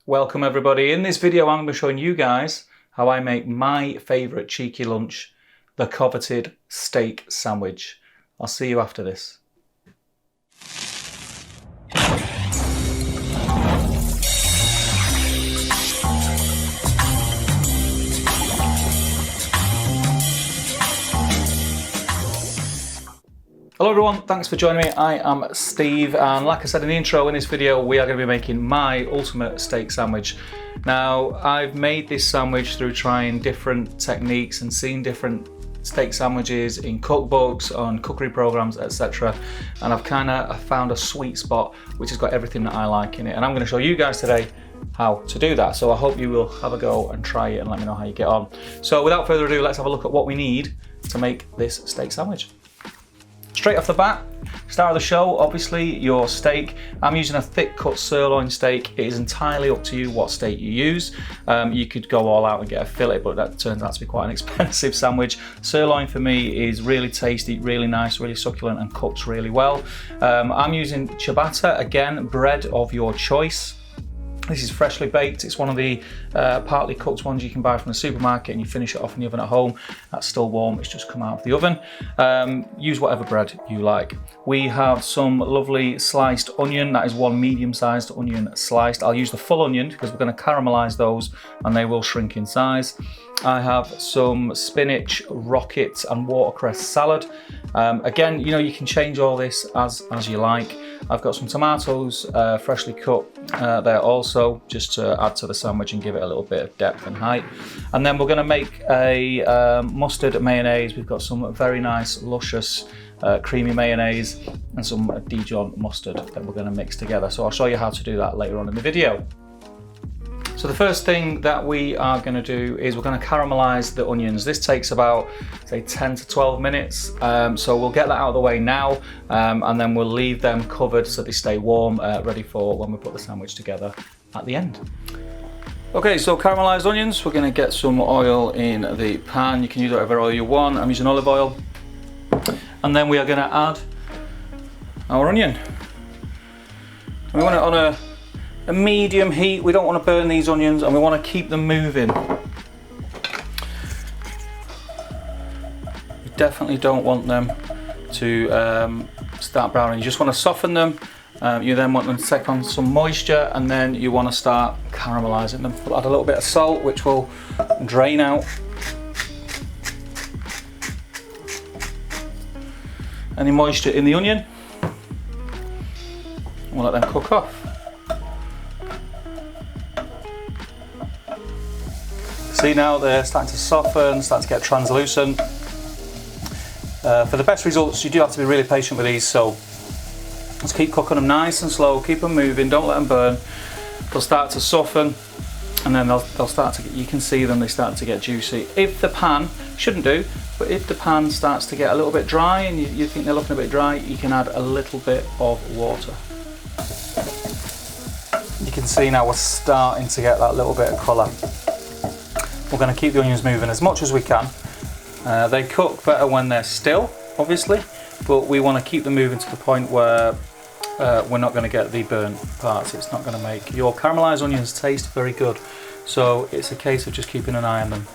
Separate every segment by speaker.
Speaker 1: Welcome everybody. In this video I'm going to be showing you guys how I make my favourite cheeky lunch, the coveted steak sandwich. I'll see you after this. Hello everyone, thanks for joining me. I am Steve, and like I said in the intro, in this video we are going to be making my ultimate steak sandwich. Now, I've made this sandwich through trying different techniques and seeing different steak sandwiches in cookbooks, on cookery programs, etc. And I've found a sweet spot which has got everything that I like in it. And I'm going to show you guys today how to do that. So I hope you will have a go and try it and let me know how you get on. So without further ado, let's have a look at what we need to make this steak sandwich. Straight off the bat, start of the show, obviously your steak. I'm using a thick cut sirloin steak. It is entirely up to you what steak you use. You could go all out and get a fillet, but that turns out to be quite an expensive sandwich. Sirloin for me is really tasty, really nice, really succulent, and cooks really well. I'm using ciabatta, again, bread of your choice. This is freshly baked. It's one of the partly cooked ones you can buy from the supermarket, and you finish it off in the oven at home. That's still warm, it's just come out of the oven. Use whatever bread you like. We have some lovely sliced onion. That is one medium-sized onion sliced. I'll use the full onion because we're going to caramelize those and they will shrink in size. I have some spinach, rocket and watercress salad. Again, you know, you can change all this as you like. I've got some tomatoes, freshly cut there also, just to add to the sandwich and give it a little bit of depth and height. And then we're going to make a mustard mayonnaise. We've got some very nice, luscious, creamy mayonnaise and some Dijon mustard that we're going to mix together. So I'll show you how to do that later on in the video. So the first thing that we are going to do is we're going to caramelize the onions. This takes about, say, 10 to 12 minutes. So we'll get that out of the way now, and then we'll leave them covered so they stay warm, ready for when we put the sandwich together at the end. Okay, so caramelized onions, we're going to get some oil in the pan. You can use whatever oil you want. I'm using olive oil. And then we are going to add our onion. We want it on a medium heat. We don't want to burn these onions and we want to keep them moving. You definitely don't want them to start browning. You just want to soften them. You then want them to take on some moisture, and then you want to start caramelizing them. We'll add a little bit of salt which will drain out any moisture in the onion. We'll let them cook off. See, now they're starting to soften, starting to get translucent. For the best results, you do have to be really patient with these, so let's keep cooking them nice and slow, keep them moving, don't let them burn. They'll start to soften, and then they'll start to get, you can see them, they start to get juicy. If the pan, shouldn't do, but if the pan starts to get a little bit dry and you think they're looking a bit dry, you can add a little bit of water. You can see now we're starting to get that little bit of colour. We're going to keep the onions moving as much as we can. They cook better when they're still, obviously, but we want to keep them moving to the point where we're not going to get the burnt parts. It's not going to make your caramelized onions taste very good. So it's a case of just keeping an eye on them.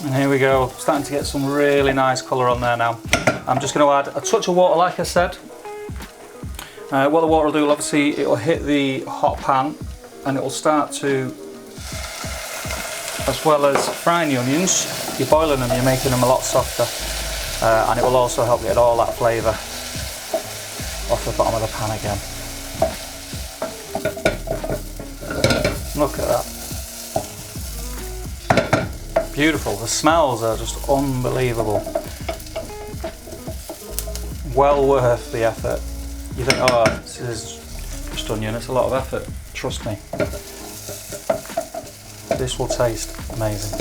Speaker 1: And here we go, starting to get some really nice colour on there now. I'm just going to add a touch of water, like I said. What the water will do, obviously, it will hit the hot pan and it will start to, as well as frying the onions, you're boiling them, you're making them a lot softer, and it will also help get all that flavour off the bottom of the pan again. Look at that. Beautiful. The smells are just unbelievable. Well worth the effort. You think, oh, this is just onion, it's a lot of effort. Trust me. This will taste amazing.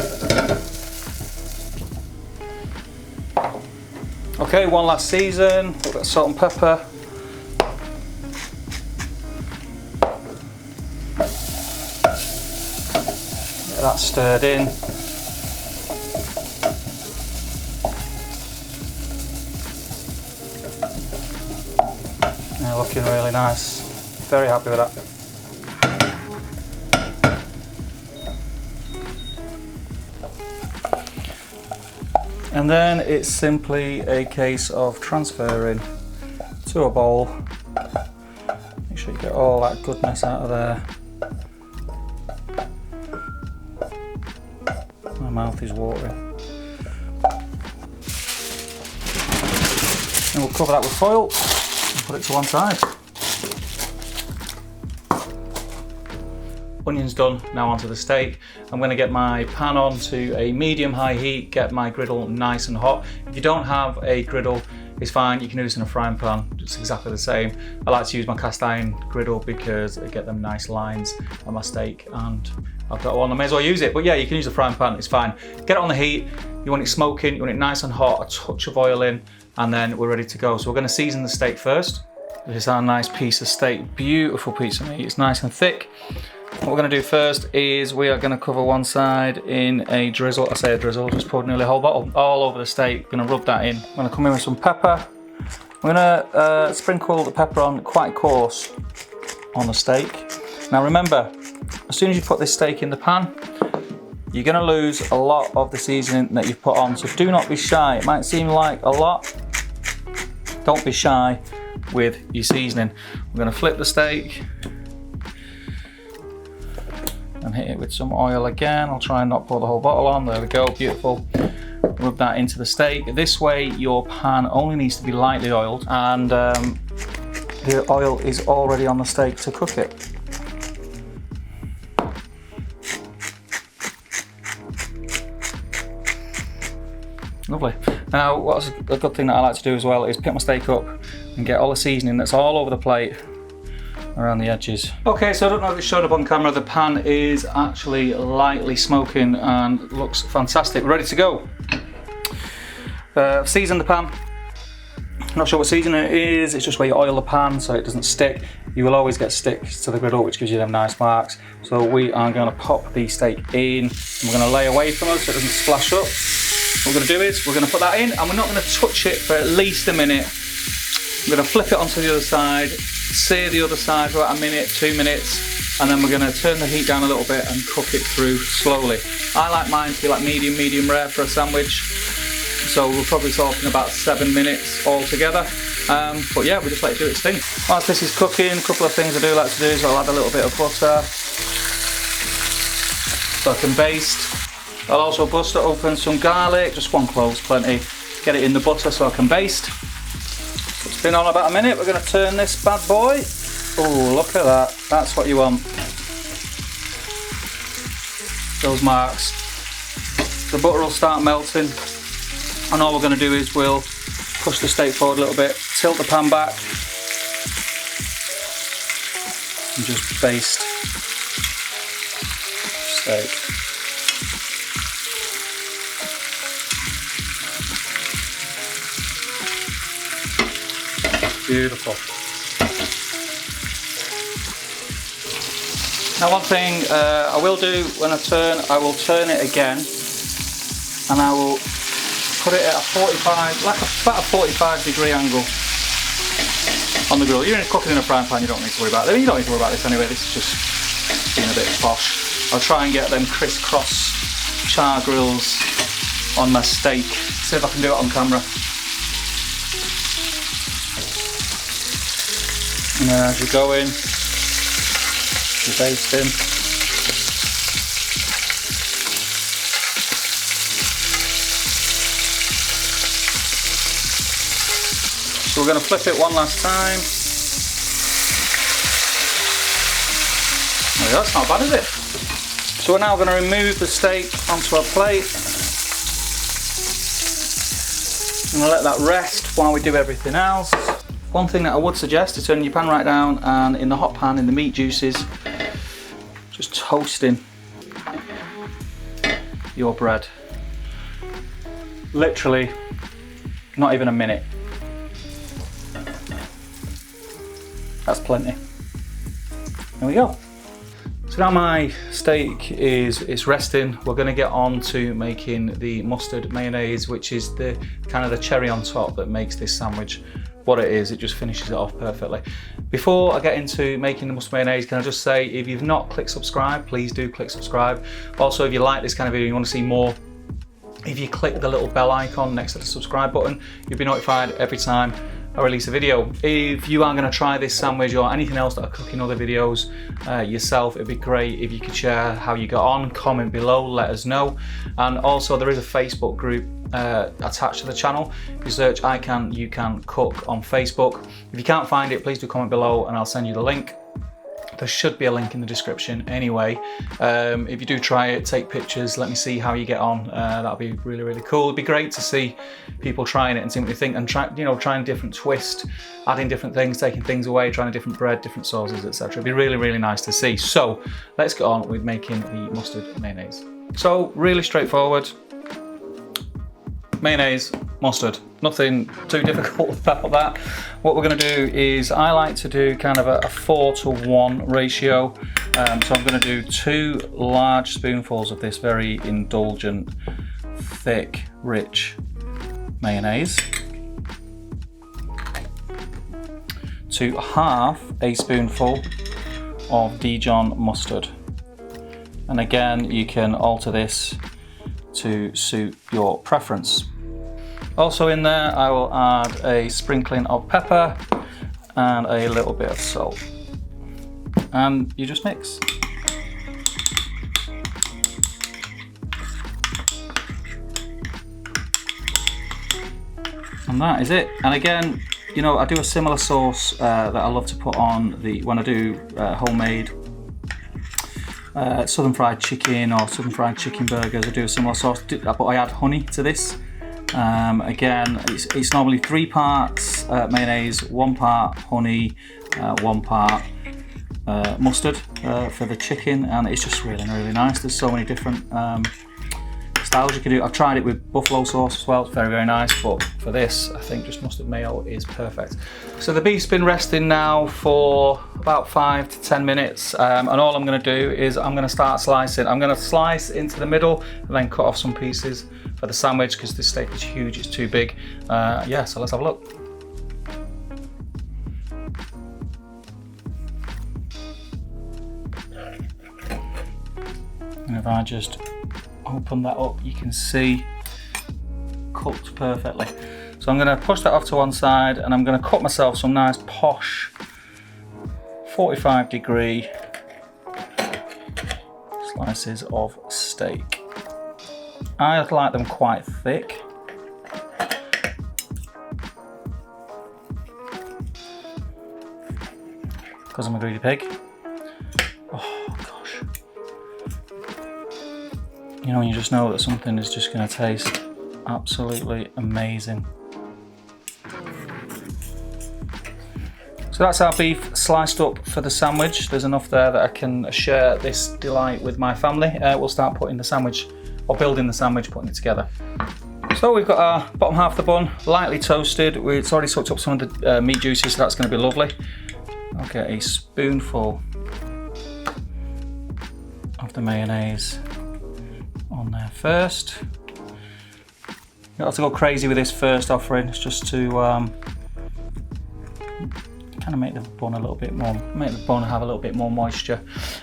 Speaker 1: Okay, one last season, a little bit of salt and pepper. Get that stirred in. They're looking really nice. Very happy with that. And then it's simply a case of transferring to a bowl. Make sure you get all that goodness out of there. My mouth is watering. And we'll cover that with foil and put it to one side. Onions done, now onto the steak. I'm going to get my pan on to a medium-high heat, get my griddle nice and hot. If you don't have a griddle, it's fine, you can do this in a frying pan, it's exactly the same. I like to use my cast iron griddle because I get them nice lines on my steak, and I've got one, I may as well use it. But yeah, you can use a frying pan, it's fine. Get it on the heat, you want it smoking, you want it nice and hot, a touch of oil in, and then we're ready to go. So we're going to season the steak first. This is our nice piece of steak, beautiful piece of meat, it's nice and thick. What we're going to do first is we are going to cover one side in a drizzle. I say a drizzle, just poured nearly a whole bottle all over the steak. Going to rub that in. I'm going to come in with some pepper. I'm going to sprinkle the pepper on quite coarse on the steak. Now remember, as soon as you put this steak in the pan, you're going to lose a lot of the seasoning that you've put on. So do not be shy. It might seem like a lot. Don't be shy with your seasoning. We're going to flip the steak and hit it with some oil again. I'll try and not pour the whole bottle on. There we go, beautiful. Rub that into the steak. This way your pan only needs to be lightly oiled, and the oil is already on the steak to cook it. Lovely. Now, what's a good thing that I like to do as well is pick my steak up and get all the seasoning that's all over the plate around the edges. Okay, so I don't know if it's showing up on camera, the pan is actually lightly smoking and looks fantastic. We're ready to go. Season the pan. Not sure what seasoning it is, it's just where you oil the pan so it doesn't stick. You will always get sticks to the griddle, which gives you them nice marks. So we are going to pop the steak in, and we're going to lay away from us so it doesn't splash up. What we're going to do is we're going to put that in, and we're not going to touch it for at least a minute. We're going to flip it onto the other side, sear the other side for about a minute, 2 minutes, and then we're going to turn the heat down a little bit and cook it through slowly. I like mine to be like medium rare for a sandwich, so we're probably talking about 7 minutes altogether. But yeah, we just like to do its thing. Whilst this is cooking, a couple of things I do like to do is I'll add a little bit of butter so I can baste. I'll also bust open some garlic, just one clove's plenty. Get it in the butter so I can baste. It's been on about a minute. We're going to turn this bad boy. Oh, look at that. That's what you want. Those marks. The butter will start melting, and all we're going to do is we'll push the steak forward a little bit, tilt the pan back, and just baste steak. Beautiful. Now one thing I will do when I will turn it again, and I will put it at a 45, about a 45-degree angle on the grill. You're cooking in a frying pan, you don't need to worry about it. You don't need to worry about this anyway, this is just being a bit posh. I'll try and get them crisscross char grills on my steak. See if I can do it on camera. And then as you go in, you're basting. So we're going to flip it one last time. Oh, that's not bad, is it? So we're now going to remove the steak onto our plate. I'm going to let that rest while we do everything else. One thing that I would suggest is turning your pan right down, and in the hot pan, in the meat juices, just toasting your bread. Literally, not even a minute. That's plenty. There we go. So now my steak is resting. We're going to get on to making the mustard mayonnaise, which is the kind of the cherry on top that makes this sandwich what it is. It just finishes it off perfectly. Before I get into making the mustard mayonnaise, can I just say, if you've not clicked subscribe, please do click subscribe. Also, if you like this kind of video and you want to see more If you click the little bell icon next to the subscribe button, you'll be notified every time I release a video. If you are going to try this sandwich or anything else that I cook in other videos yourself, it'd be great if you could share how you got on, comment below, let us know. And also there is a Facebook group attached to the channel. If you search I Can, You Can Cook on Facebook. If you can't find it, please do comment below and I'll send you the link. There should be a link in the description anyway. If you do try it, take pictures, let me see how you get on. That'd be really, really cool. It'd be great to see people trying it and see what they think, and trying different twist, adding different things, taking things away, trying a different bread, different sauces, etc. It'd be really, really nice to see. So let's get on with making the mustard mayonnaise. So really straightforward. Mayonnaise, mustard, nothing too difficult about that. What we're going to do is, I like to do kind of a 4:1 ratio. So I'm going to do 2 large spoonfuls of this very indulgent, thick, rich mayonnaise to half a spoonful of Dijon mustard. And again, you can alter this to suit your preference. Also in there, I will add a sprinkling of pepper and a little bit of salt. And you just mix. And that is it. And again, you know, I do a similar sauce that I love to put on when I do homemade southern fried chicken or southern fried chicken burgers. I do a similar sauce, but I add honey to this. Again, it's normally 3 parts mayonnaise, 1 part honey, 1 part mustard for the chicken, and it's just really, really nice. There's so many different styles you can do. I've tried it with buffalo sauce as well, it's very, very nice, but for this, I think just mustard mayo is perfect. So the beef's been resting now for about 5 to 10 minutes, and all I'm going to do is I'm going to start slicing. I'm going to slice into the middle and then cut off some pieces for the sandwich because this steak is huge, it's too big. Yeah, so let's have a look. And if I just open that up, you can see cooked perfectly. So I'm going to push that off to one side and I'm going to cut myself some nice posh 45-degree slices of steak. I like them quite thick. Because I'm a greedy pig. Oh gosh. You know, you just know that something is just going to taste absolutely amazing. So that's our beef sliced up for the sandwich. There's enough there that I can share this delight with my family. We'll start putting the sandwich, or building the sandwich, putting it together. So we've got our bottom half of the bun lightly toasted. It's already soaked up some of the meat juices, so that's going to be lovely. I'll get a spoonful of the mayonnaise on there first. You don't have to go crazy with this first offering. It's just to kind of make the bun a little bit more, make the bun have a little bit more moisture.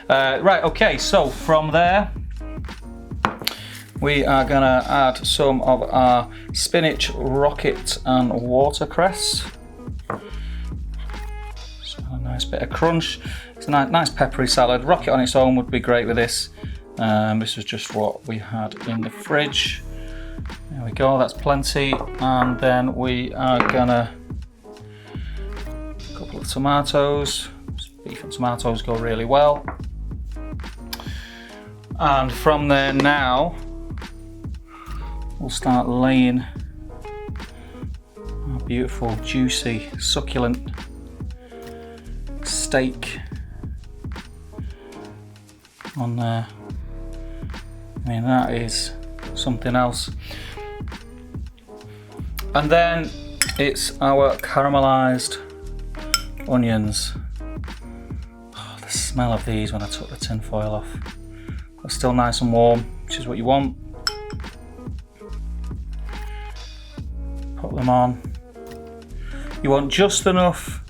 Speaker 1: Right, okay, so from there, we are gonna add some of our spinach, rocket and watercress. So a nice bit of crunch. It's a nice peppery salad. Rocket on its own would be great with this. This was just what we had in the fridge. There we go, that's plenty. And then we are gonna, a couple of tomatoes. Beef and tomatoes go really well. And from there now, we'll start laying our beautiful, juicy, succulent steak on there. I mean, that is something else. And then it's our caramelized onions. Oh, the smell of these when I took the tin foil off. They're still nice and warm, which is what you want. Put them on. You want just enough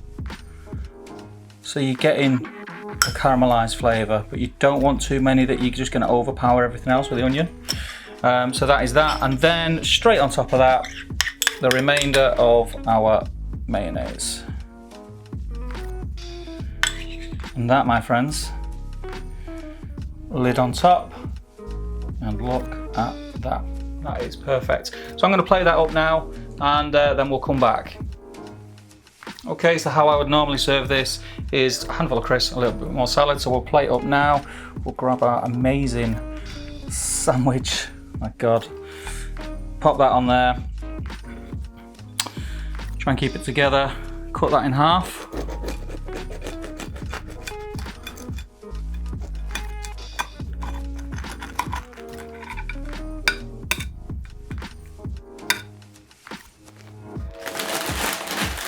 Speaker 1: so you're getting the caramelized flavour, but you don't want too many that you're just going to overpower everything else with the onion. So that is that, and then straight on top of that, the remainder of our mayonnaise. And that, my friends, lid on top, and look at that. That is perfect. So I'm going to plate that up now, and then we'll come back. Okay, so how I would normally serve this is a handful of crisps, a little bit more salad. So we'll plate up now. We'll grab our amazing sandwich. My God. Pop that on there. Try and keep it together. Cut that in half.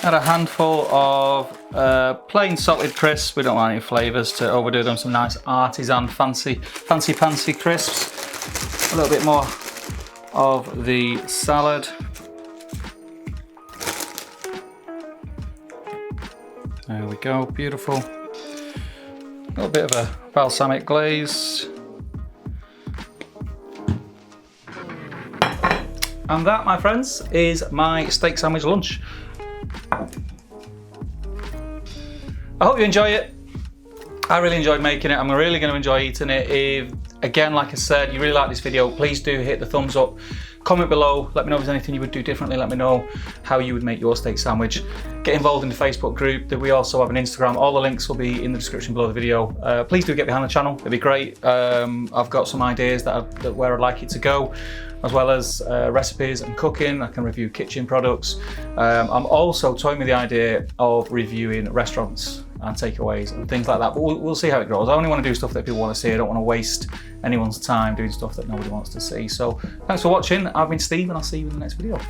Speaker 1: Add a handful of plain salted crisps. We don't want any flavours to overdo them. Some nice artisan fancy crisps. A little bit more of the salad. There we go, beautiful. A little bit of a balsamic glaze. And that, my friends, is my steak sandwich lunch. I hope you enjoy it. I really enjoyed making it. I'm really going to enjoy eating it. If, again, like I said, you really like this video, please do hit the thumbs up. Comment below, let me know if there's anything you would do differently. Let me know how you would make your steak sandwich. Get involved in the Facebook group. We also have an Instagram. All the links will be in the description below the video. Please do get behind the channel. It'd be great. I've got some ideas that where I'd like it to go, as well as recipes and cooking. I can review kitchen products. I'm also toying with the idea of reviewing restaurants and takeaways and things like that, but we'll see how it grows. I only want to do stuff that people want to see. I don't want to waste anyone's time doing stuff that nobody wants to see. So thanks for watching. I've been Steve, and I'll see you in the next video.